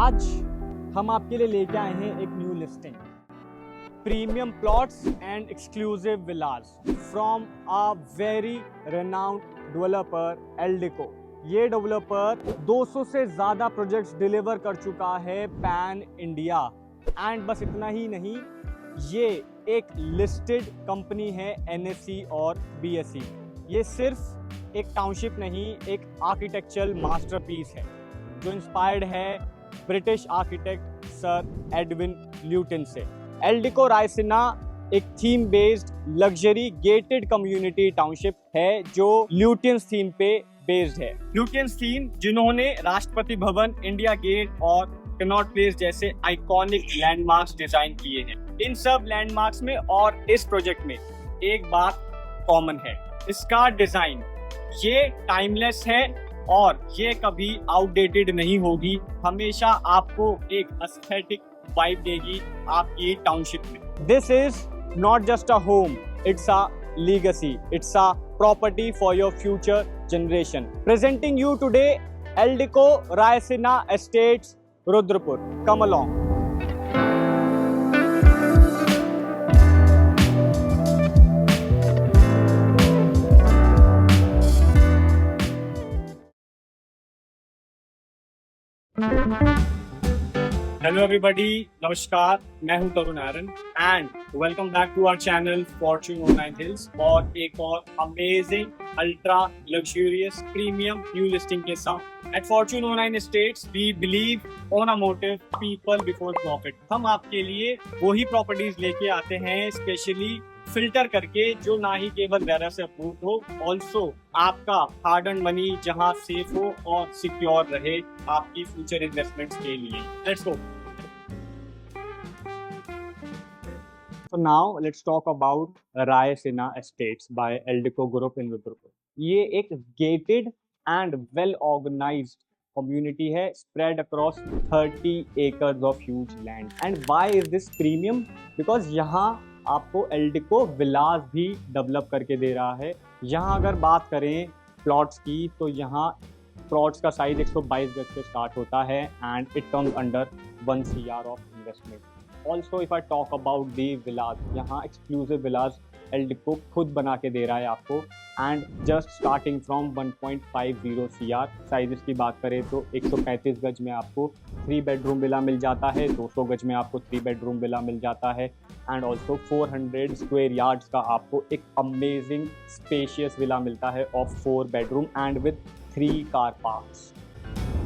आज हम आपके लिए लेके आए हैं एक new listing, premium plots and exclusive Vilas from a very renowned developer Eldeco. ये डेवलपर 200 से ज़्यादा प्रोजेक्ट्स डिलीवर कर चुका है पैन इंडिया। एंड बस इतना ही नहीं, ये एक लिस्टेड कंपनी है NSE और BSE। ये सिर्फ एक टाउनशिप नहीं, एक आर्किटेक्चरल मास्टरपीस है जो इंस्पायर्ड है British architect sir Edwin Luton से। एल्डिको रायसीना एक theme based luxury gated community township है जो ल्यूटन थीम पे बेस्ड है। ल्यूटन थीम जिन्होंने राष्ट्रपति भवन, इंडिया गेट और कनॉट प्लेस जैसे आइकॉनिक लैंडमार्क्स डिजाइन किए हैं। इन सब लैंडमार्क्स में और इस प्रोजेक्ट में एक बात कॉमन है, इसका डिजाइन ये टाइमलेस है और ये कभी आउटडेटेड नहीं होगी। हमेशा आपको एक एस्थेटिक वाइब देगी आपकी टाउनशिप में। This is not just a home, it's a legacy, it's a property for your future generation. Presenting you today Eldico Raisina Estates, Rudrapur. Come along. Hello everybody, नमस्कार। मैं हूं Tarun Aryan and welcome back to our channel Fortune 09 Hills और एक और amazing ultra luxurious premium new listing के साथ। At Fortune 09 Estates we believe on a motive people before profit. हम आपके लिए वही प्रॉपर्टीज लेके आते हैं स्पेशली फिल्टर करके जो ना ही केवल रेरा से अप्रूव हो, ऑल्सो आपका हार्ड अर्न मनी जहां सेफ हो और सिक्योर रहे आपकी फ्यूचर इन्वेस्टमेंट्स के लिए। Let's go. So now let's talk about Raisina Estates by Eldico Group in Rudrapur. ये एक gated and well organized community है spread across 30 acres of huge land. And why is this premium? Because यहाँ आपको एल्डिको विलास भी develop करके दे रहा है। यहाँ अगर बात करें प्लॉट्स की तो यहाँ प्लॉट्स का साइज 122 गज से स्टार्ट होता है and it comes under 1 CR of investment. Also if I talk about the villas, यहाँ एक्सक्लूसिव विलास एल्डिको खुद बना के दे रहा है आपको and just starting from 1.50 CR। Sizes की बात करें तो 135 गज में आपको 3 बेडरूम विला मिल जाता है, 200 गज में आपको 3 बेडरूम विला मिल जाता है एंड ऑल्सो 400 स्क्वायर यार्ड्स का आपको एक अमेजिंग स्पेशियस विला मिलता है of 4 bedroom and with 3 car parks.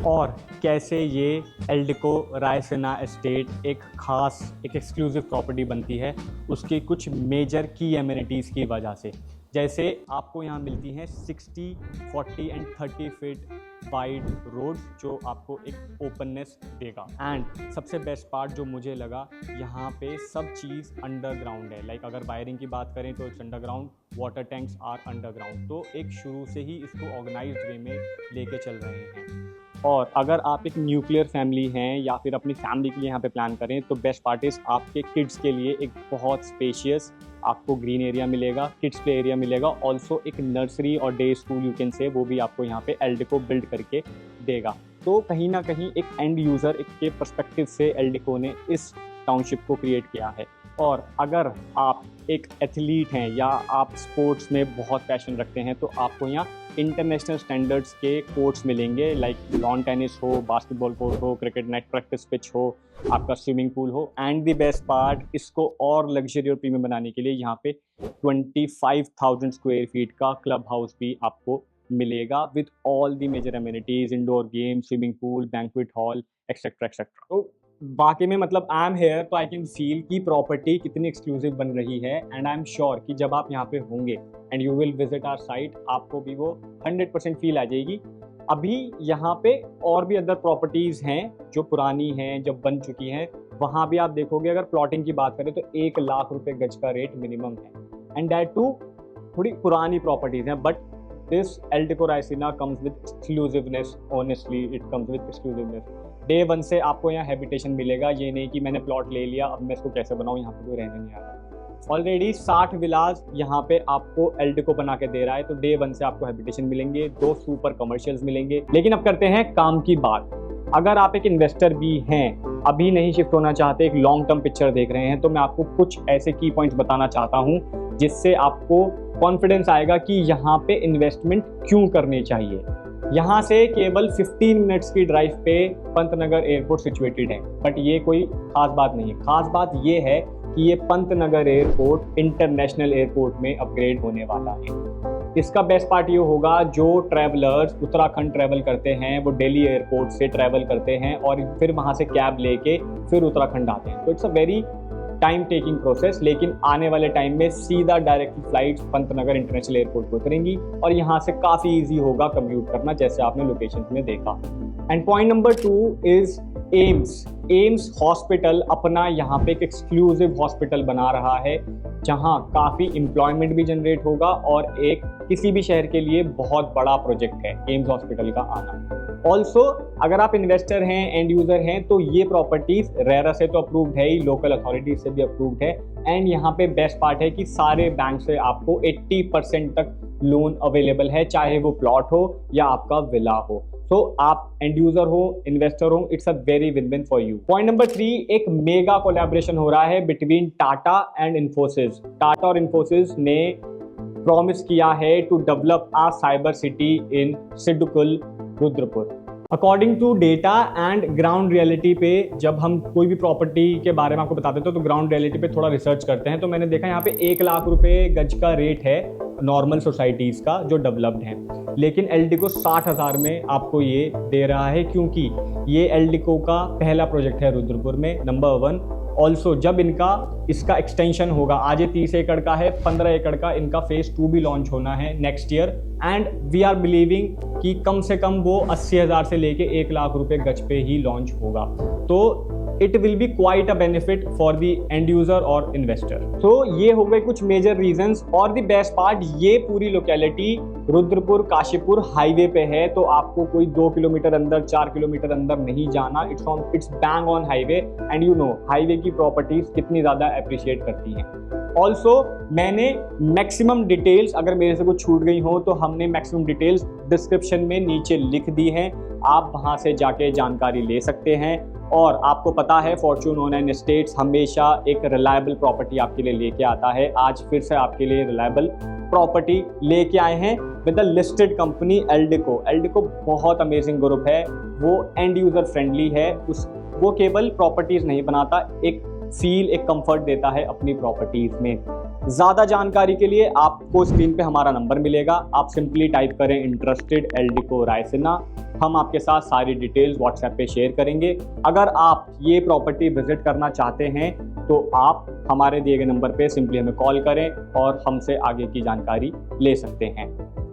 और कैसे ये एल्डिको रायसीना एस्टेट एक खास एक एक्सक्लूसिव प्रॉपर्टी बनती है, उसके कुछ मेजर की एमिनिटीज़ की वजह से। जैसे आपको यहाँ मिलती हैं 60, 40 एंड 30 फीट वाइड रोड जो आपको एक ओपननेस देगा। एंड सबसे बेस्ट पार्ट जो मुझे लगा, यहाँ पे सब चीज़ अंडरग्राउंड है। लाइक अगर वायरिंग की बात करें तो it's underground, water tanks are underground. तो एक शुरू से ही इसको ऑर्गेनाइज्ड वे में लेके चल रहे हैं। और अगर आप एक न्यूक्लियर फैमिली हैं या फिर अपनी फैमिली के लिए यहाँ पे प्लान करें तो बेस्ट पार्ट इज आपके किड्स के लिए एक बहुत स्पेशियस आपको ग्रीन एरिया मिलेगा, किड्स प्ले एरिया मिलेगा, ऑल्सो एक नर्सरी और day school you can say वो भी आपको यहाँ पे एल्डिको बिल्ड करके देगा। तो कहीं ना कहीं एक एंड यूज़र के पर्सपेक्टिव से एल्डिको ने इस टाउनशिप को क्रिएट किया है। और अगर आप एक एथलीट हैं या आप स्पोर्ट्स में बहुत पैशन रखते हैं तो आपको यहाँ इंटरनेशनल स्टैंडर्ड्स के कोर्ट्स मिलेंगे, लाइक लॉन टेनिस हो, बास्केटबॉल कोर्ट हो, क्रिकेट नेट प्रैक्टिस पिच हो, आपका स्विमिंग पूल हो। एंड द बेस्ट पार्ट, इसको और लग्जरी और प्रीमियम बनाने के लिए यहाँ पे 25,000 स्क्वायर फीट का क्लब हाउस भी आपको मिलेगा with all the major amenities, indoor game, swimming pool, banquet hall etcetera etcetera. तो बाकी में मतलब आई एम हेयर तो आई कैन फील कि प्रॉपर्टी कितनी एक्सक्लूसिव बन रही है एंड आई एम श्योर कि जब आप यहाँ पे होंगे and you will visit our site, आपको भी वो 100% फील आ जाएगी। अभी यहाँ पे और भी अदर प्रॉपर्टीज़ हैं जो पुरानी हैं, जब बन चुकी हैं, वहाँ भी आप देखोगे अगर प्लॉटिंग की बात करें तो 1 लाख रुपए गज का रेट मिनिमम है एंड दैट टू थोड़ी पुरानी प्रॉपर्टीज़ हैं। But this Eldeco Raisina comes with exclusiveness, honestly it comes with exclusiveness. Day 1 से आपको यहाँ हैबिटेशन मिलेगा, ये नहीं कि मैंने प्लॉट ले लिया अब मैं इसको कैसे बनाऊँ, यहाँ पे कोई रहने नहीं आ रहा। ऑलरेडी 60 विलास यहाँ पे आपको एल्डिको बना के दे रहा है, तो डे 1 से आपको हैबिटेशन मिलेंगे, 2 सुपर कमर्शियल्स मिलेंगे। लेकिन अब करते हैं काम की बात। अगर आप एक इन्वेस्टर भी हैं, अभी नहीं शिफ्ट होना चाहते, एक लॉन्ग टर्म पिक्चर देख रहे हैं, तो मैं आपको कुछ ऐसे की पॉइंट्स बताना चाहता हूँ जिससे आपको कॉन्फिडेंस आएगा कि यहाँ पे इन्वेस्टमेंट क्यों करनी चाहिए। यहाँ से केवल 15 मिनट्स की ड्राइव पे पंतनगर एयरपोर्ट सिचुएटेड है, बट ये कोई खास बात नहीं है। खास बात ये है कि ये पंतनगर एयरपोर्ट इंटरनेशनल एयरपोर्ट में अपग्रेड होने वाला है। इसका बेस्ट पार्ट ये होगा, जो ट्रैवलर्स उत्तराखंड ट्रैवल करते हैं वो दिल्ली एयरपोर्ट से ट्रैवल करते हैं और फिर वहाँ से कैब लेके फिर उत्तराखंड आते हैं, तो it's a very time taking process. लेकिन आने वाले टाइम में सीधा direct flights Pantnagar international airport को उतरेंगी और यहाँ से काफ़ी ईजी होगा कम्यूट करना, जैसे आपने लोकेशन में देखा। And point number 2 is AIIMS hospital अपना यहाँ पे एक एक्सक्लूसिव हॉस्पिटल बना रहा है, जहाँ काफ़ी एम्प्लॉयमेंट भी जनरेट होगा और एक किसी भी शहर के लिए बहुत बड़ा प्रोजेक्ट है एम्स हॉस्पिटल का आना। ऑल्सो अगर आप इन्वेस्टर हैं, एंड यूजर हैं, तो ये प्रॉपर्टीज रेरा से तो अप्रूव्ड है ही, लोकल अथॉरिटीज से भी अप्रूव्ड है। एंड यहाँ पे बेस्ट पार्ट है कि सारे बैंक से आपको 80% तक लोन अवेलेबल है, चाहे वो प्लॉट हो या आपका विला हो। तो आप एंड यूजर हो, इन्वेस्टर हो, it's a very win win for you. Point number 3, एक मेगा कोलैबोरेशन हो रहा है बिटवीन टाटा एंड इन्फोसिस। टाटा और इन्फोसिस ने प्रॉमिस किया है to develop a cyber city in Sidcul Rudrapur. According to data and ground reality पे, जब हम कोई भी प्रॉपर्टी के बारे में आपको बताते हैं तो ग्राउंड रियलिटी पे थोड़ा रिसर्च करते हैं, तो मैंने देखा यहाँ पे 1 लाख रुपए गज का रेट है नॉर्मल सोसाइटीज़ का जो डेवलप्ड हैं, लेकिन एल्डिको 60,000 में आपको ये दे रहा है, क्योंकि ये एल्डिको का पहला प्रोजेक्ट है रुद्रपुर में, नंबर 1। ऑल्सो जब इसका एक्सटेंशन होगा, आज ये 30 एकड़ का है, 15 एकड़ का इनका फेज 2 भी लॉन्च होना है next year. And we are believing कि कम से कम वो 80,000 से लेके 1 लाख रुपए गज पे ही लॉन्च होगा। तो it will be quite a benefit for the end user और इन्वेस्टर। तो ये हो गए कुछ मेजर रीजंस। और द बेस्ट पार्ट, ये पूरी लोकेलिटी रुद्रपुर काशीपुर हाईवे पे है, तो आपको कोई 2 किलोमीटर अंदर, 4 किलोमीटर अंदर नहीं जाना। It's bang on highway, and you know highway की प्रॉपर्टीज कितनी ज्यादा अप्रिशिएट करती हैं। ऑल्सो मैंने मैक्सिमम डिटेल्स, अगर मेरे से कुछ छूट गई हो तो हमने मैक्सिमम डिटेल्स डिस्क्रिप्शन में नीचे लिख दी हैं, आप वहां से जाके जानकारी ले सकते हैं। और आपको पता है फॉर्च्यून ऑनलाइन एस्टेट्स हमेशा एक रिलायबल प्रॉपर्टी आपके लिए लेके आता है। आज फिर से आपके लिए रिलायबल प्रॉपर्टी लेके आए हैं with the listed company Eldeco. Eldeco बहुत अमेजिंग ग्रुप है, वो एंड यूजर फ्रेंडली है, वो केवल प्रॉपर्टीज नहीं बनाता, एक फील, एक कंफर्ट देता है अपनी प्रॉपर्टीज में। ज़्यादा जानकारी के लिए आपको स्क्रीन पे हमारा नंबर मिलेगा, आप सिंपली टाइप करें इंटरेस्टेड एल्डिको रायसीना, हम आपके साथ सारी डिटेल्स व्हाट्सएप पे शेयर करेंगे। अगर आप ये प्रॉपर्टी विजिट करना चाहते हैं तो आप हमारे दिए गए नंबर पे सिंपली हमें कॉल करें और हमसे आगे की जानकारी ले सकते हैं।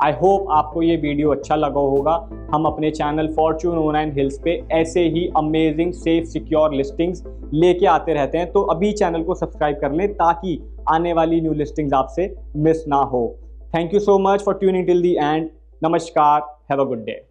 आई होप आपको ये वीडियो अच्छा लगा होगा। हम अपने चैनल फॉर्च्यून ऑनलाइन हिल्स पे ऐसे ही अमेजिंग सेफ सिक्योर लिस्टिंग्स लेके आते रहते हैं, तो अभी चैनल को सब्सक्राइब कर लें ताकि आने वाली न्यू लिस्टिंग्स आपसे मिस ना हो। Thank you so much for tuning till the end. नमस्कार, हैव अ गुड डे।